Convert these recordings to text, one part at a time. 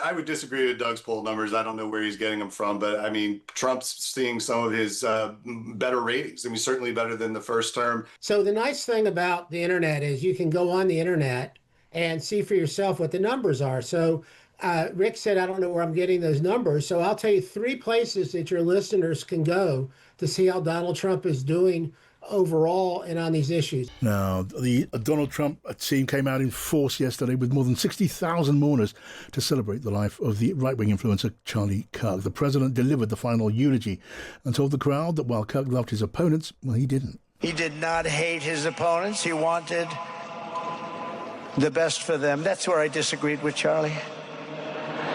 I would disagree with Doug's poll numbers. I don't know where he's getting them from, but I mean, Trump's seeing some of his better ratings. I mean, certainly better than the first term. So the nice thing about the internet is you can go on the internet and see for yourself what the numbers are. So Rick said, I don't know where I'm getting those numbers. So I'll tell you three places that your listeners can go to see how Donald Trump is doing overall and on these issues. Now, the Donald Trump team came out in force yesterday with more than 60,000 mourners to celebrate the life of the right-wing influencer Charlie Kirk. The president delivered the final eulogy and told the crowd that while Kirk loved his opponents, well, he didn't. He did not hate his opponents. He wanted the best for them. That's where I disagreed with Charlie.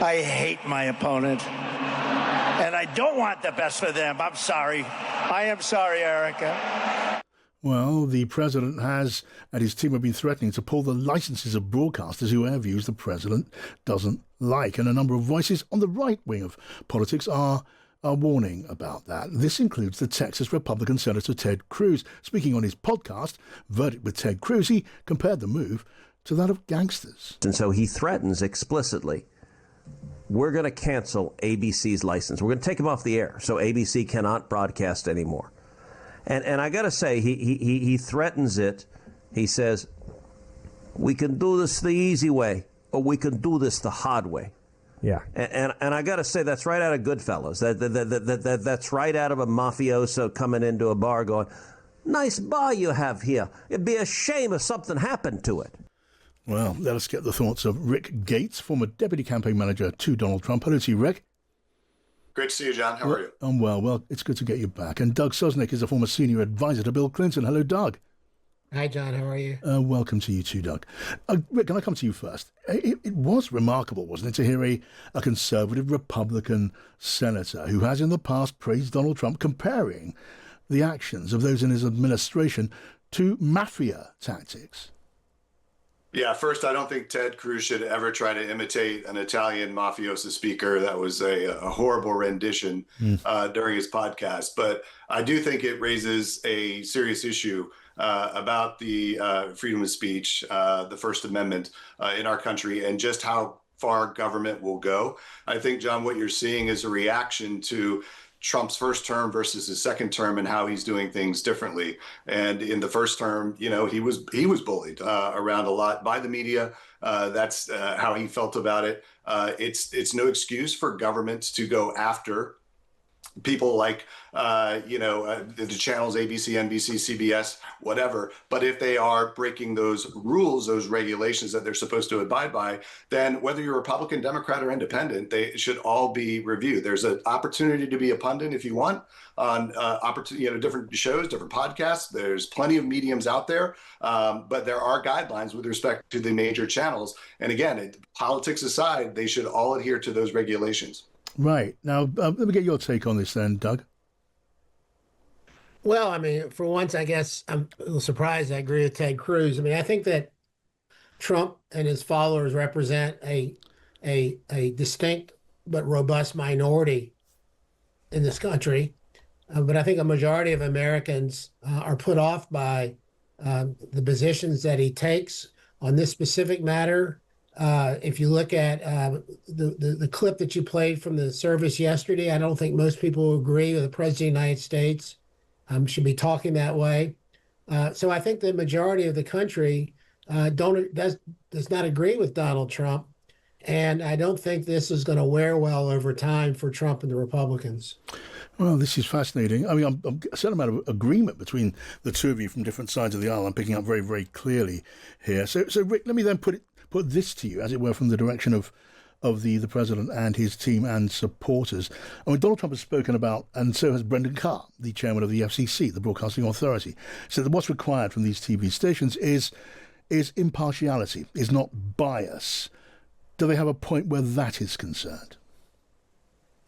I hate my opponent, and I don't want the best for them. I'm sorry. I am sorry, Erica. Well, the president has, and his team have been threatening to pull the licenses of broadcasters who air views the president doesn't like. And a number of voices on the right wing of politics are warning about that. This includes the Texas Republican Senator Ted Cruz. Speaking on his podcast, Verdict with Ted Cruz, he compared the move to that of gangsters. And so he threatens explicitly, we're going to cancel ABC's license. We're going to take him off the air so ABC cannot broadcast anymore. And I got to say, he threatens it. He says, we can do this the easy way, or we can do this the hard way. Yeah. And I got to say, that's right out of Goodfellas. That's right out of a mafioso coming into a bar going, nice bar you have here. It'd be a shame if something happened to it. Well, let us get the thoughts of Rick Gates, former deputy campaign manager to Donald Trump. Hello to you, Rick. Great to see you, John. How are you? I'm well. Well, it's good to get you back. And Doug Sosnik is a former senior advisor to Bill Clinton. Hello, Doug. Hi, John. How are you? Welcome to you too, Doug. Rick, can I come to you first? It was remarkable, wasn't it, to hear a conservative Republican senator who has in the past praised Donald Trump, comparing the actions of those in his administration to mafia tactics. Yeah, first, I don't think Ted Cruz should ever try to imitate an Italian mafioso speaker. That was a horrible rendition during his podcast. But I do think it raises a serious issue about the freedom of speech, the First Amendment in our country, and just how far government will go. I think, John, what you're seeing is a reaction to Trump's first term versus his second term and how he's doing things differently. And in the first term, you know, he was bullied around a lot by the media. That's how he felt about it. It's no excuse for government to go after people like, the channels ABC, NBC, CBS, whatever. But if they are breaking those rules, those regulations that they're supposed to abide by, then whether you're Republican, Democrat, or Independent, they should all be reviewed. There's an opportunity to be a pundit if you want on different shows, different podcasts. There's plenty of mediums out there, but there are guidelines with respect to the major channels. And again, politics aside, they should all adhere to those regulations. Right. Now, let me get your take on this then, Doug. Well, I mean, for once, I guess I'm a little surprised. I agree with Ted Cruz. I mean, I think that Trump and his followers represent a distinct but robust minority in this country. But I think a majority of Americans are put off by the positions that he takes on this specific matter. If you look at the clip that you played from the service yesterday, I don't think most people agree with the President of the United States should be talking that way. So I think the majority of the country does not agree with Donald Trump. And I don't think this is going to wear well over time for Trump and the Republicans. Well, this is fascinating. I mean, I'm a certain amount of agreement between the two of you from different sides of the aisle. I'm picking up very, very clearly here. So Rick, let me then put this to you, as it were, from the direction of the president and his team and supporters. I mean, Donald Trump has spoken about, and so has Brendan Carr, the chairman of the FCC, the Broadcasting Authority, said that what's required from these TV stations is impartiality, is not bias. Do they have a point where that is concerned?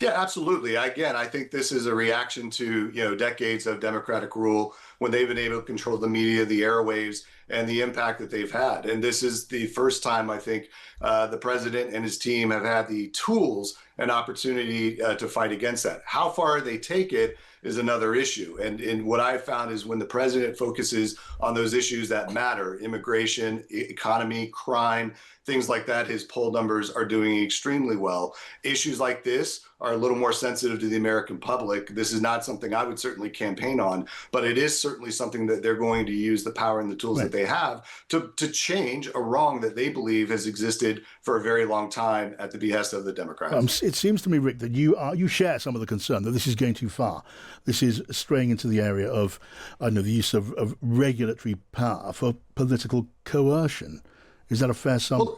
Yeah, absolutely. Again, I think this is a reaction to, decades of Democratic rule when they've been able to control the media, the airwaves, and the impact that they've had. And this is the first time, I think, the president and his team have had the tools and opportunity to fight against that. How far they take it is another issue. And what I've found is when the president focuses on those issues that matter, immigration, economy, crime, things like that, his poll numbers are doing extremely well. Issues like this are a little more sensitive to the American public. This is not something I would certainly campaign on, but it is certainly something that they're going to use the power and the tools that they have to change a wrong that they believe has existed for a very long time at the behest of the Democrats. It seems to me, Rick, that you share some of the concern that this is going too far. This is straying into the area of, I don't know, the use of regulatory power for political coercion. Is that a fair summary?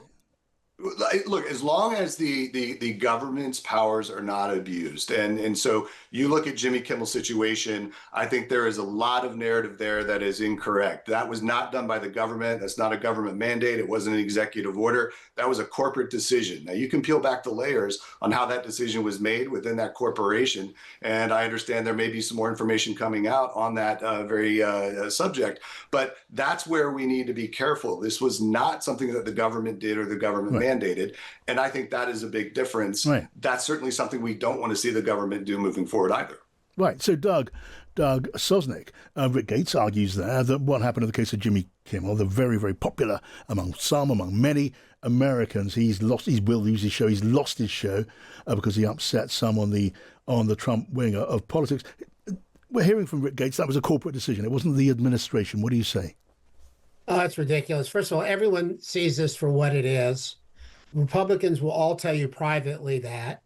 Look, as long as the government's powers are not abused, and so you look at Jimmy Kimmel's situation, I think there is a lot of narrative there that is incorrect. That was not done by the government. That's not a government mandate. It wasn't an executive order. That was a corporate decision. Now, you can peel back the layers on how that decision was made within that corporation, and I understand there may be some more information coming out on that very subject, but that's where we need to be careful. This was not something that the government did or the government mandated, and I think that is a big difference. That's certainly something we don't want to see the government do moving forward either. Right. So Doug Sosnik, Rick Gates argues there that what happened in the case of Jimmy Kimmel, the very, very popular among many Americans, he will lose his show. He's lost his show because he upset some on the Trump wing of politics. We're hearing from Rick Gates that was a corporate decision. It wasn't the administration. What do you say? Oh, that's ridiculous. First of all, everyone sees this for what it is. Republicans will all tell you privately that.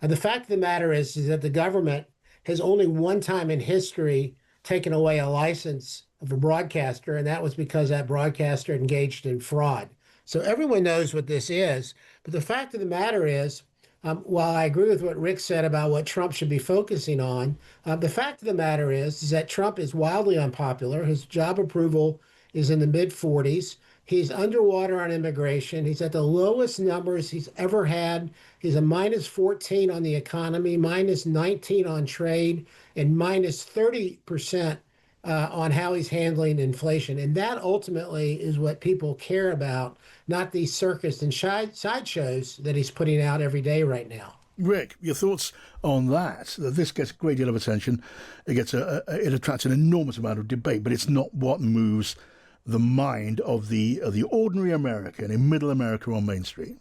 And the fact of the matter is that the government has only one time in history taken away a license of a broadcaster, and that was because that broadcaster engaged in fraud. So everyone knows what this is. But the fact of the matter is, while I agree with what Rick said about what Trump should be focusing on, the fact of the matter is that Trump is wildly unpopular. His job approval is in the mid-40s. He's underwater on immigration. He's at the lowest numbers he's ever had. He's a minus 14 on the economy, minus 19 on trade, and minus 30% on how he's handling inflation. And that ultimately is what people care about, not these circus and sideshows that he's putting out every day right now. Rick, your thoughts on that? This gets a great deal of attention. It attracts an enormous amount of debate, but it's not what moves the mind of the ordinary American in middle America on Main Street.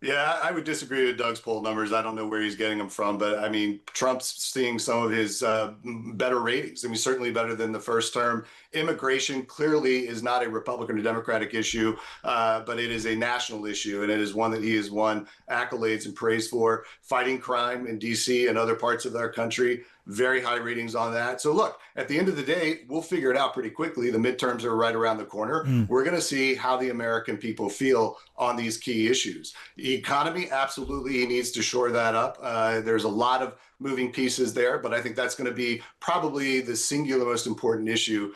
Yeah, I would disagree with Doug's poll numbers. I don't know where he's getting them from, but I mean, Trump's seeing some of his better ratings. I mean, certainly better than the first term. Immigration clearly is not a Republican or Democratic issue, but it is a national issue, and it is one that he has won accolades and praise for. Fighting crime in D.C. and other parts of our country, very high ratings on that. So look, at the end of the day, we'll figure it out pretty quickly. The midterms are right around the corner. We're going to see how the American people feel on these key issues. The economy, absolutely, he needs to shore that up. There's a lot of moving pieces there, but I think that's going to be probably the singular most important issue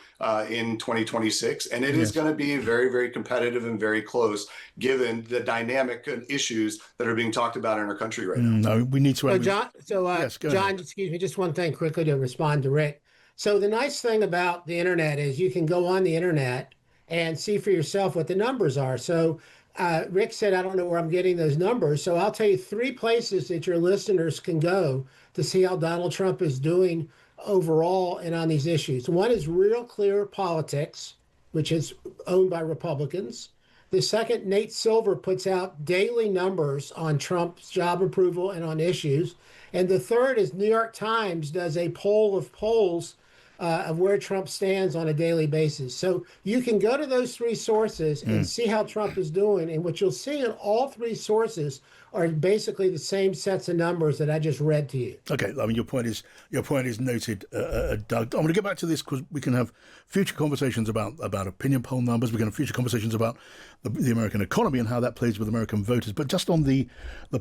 in 2026. And it is going to be very, very competitive and very close, given the dynamic issues that are being talked about in our country right now. No, we need to. John, excuse me, just one thing quickly to respond to Rick. So the nice thing about the internet is you can go on the internet and see for yourself what the numbers are. So Rick said, I don't know where I'm getting those numbers. So I'll tell you 3 places that your listeners can go to see how Donald Trump is doing overall and on these issues. One is Real Clear Politics, which is owned by Republicans. The second, Nate Silver puts out daily numbers on Trump's job approval and on issues. And the third is New York Times does a poll of polls of where Trump stands on a daily basis. So you can go to those 3 sources and see how Trump is doing. And what you'll see in all 3 sources are basically the same sets of numbers that I just read to you. Okay, I mean, your point is noted, Doug. I'm going to get back to this because we can have future conversations about opinion poll numbers. We can have future conversations about the American economy and how that plays with American voters. But just on the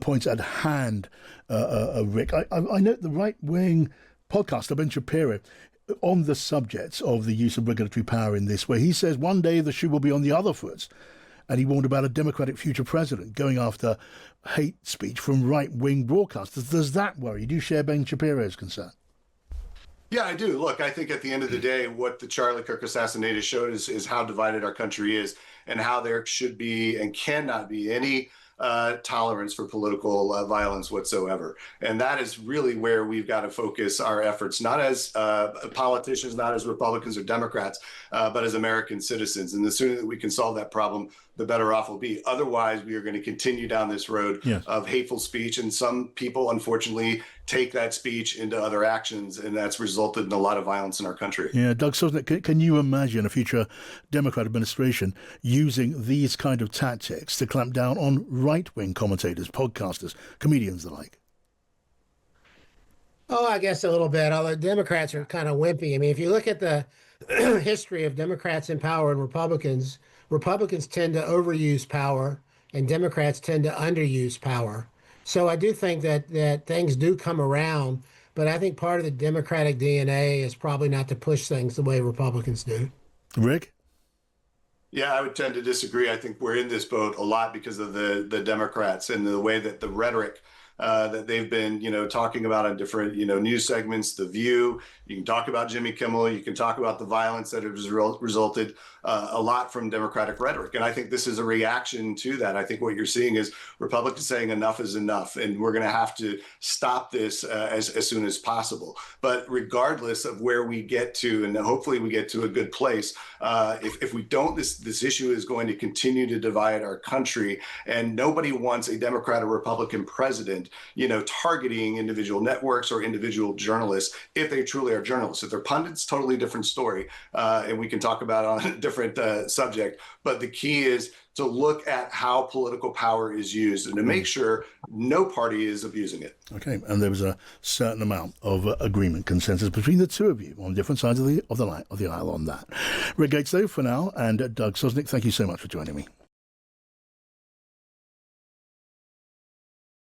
points at hand, Rick, I note the right-wing podcaster Ben Shapiro on the subject of the use of regulatory power in this, where he says one day the shoe will be on the other foot. And he warned about a Democratic future president going after hate speech from right-wing broadcasters. Does that worry you? Do you share Ben Shapiro's concern? Yeah, I do. Look, I think at the end of the day, what the Charlie Kirk assassination showed is how divided our country is and how there should be and cannot be any tolerance for political violence whatsoever. And that is really where we've got to focus our efforts, not as politicians, not as Republicans or Democrats, but as American citizens. And the sooner that we can solve that problem, the better off we'll be. Otherwise, we are going to continue down this road of hateful speech. And some people, unfortunately, take that speech into other actions, and that's resulted in a lot of violence in our country. Yeah, Doug Sosnik, can you imagine a future Democrat administration using these kind of tactics to clamp down on right-wing commentators, podcasters, comedians, the like? Oh, I guess a little bit. Although Democrats are kind of wimpy. I mean, if you look at the history of Democrats in power and Republicans, Republicans tend to overuse power and Democrats tend to underuse power. So I do think that things do come around, but I think part of the Democratic DNA is probably not to push things the way Republicans do. Rick? Yeah, I would tend to disagree. I think we're in this boat a lot because of the Democrats and the way that the rhetoric that they've been, talking about on different, news segments, The View. You can talk about Jimmy Kimmel. You can talk about the violence that has resulted a lot from Democratic rhetoric. And I think this is a reaction to that. I think what you're seeing is Republicans saying enough is enough, and we're going to have to stop this as soon as possible. But regardless of where we get to, and hopefully we get to a good place, if we don't, this issue is going to continue to divide our country, and nobody wants a Democrat or Republican president, targeting individual networks or individual journalists if they truly are journalists. If they're pundits, totally different story, and we can talk about it on a different subject. But the key is to look at how political power is used and to make sure no party is abusing it. Okay, and there was a certain amount of agreement, consensus between the two of you on different sides of the aisle on that. Rick Gates, though, for now, and Doug Sosnik, thank you so much for joining me.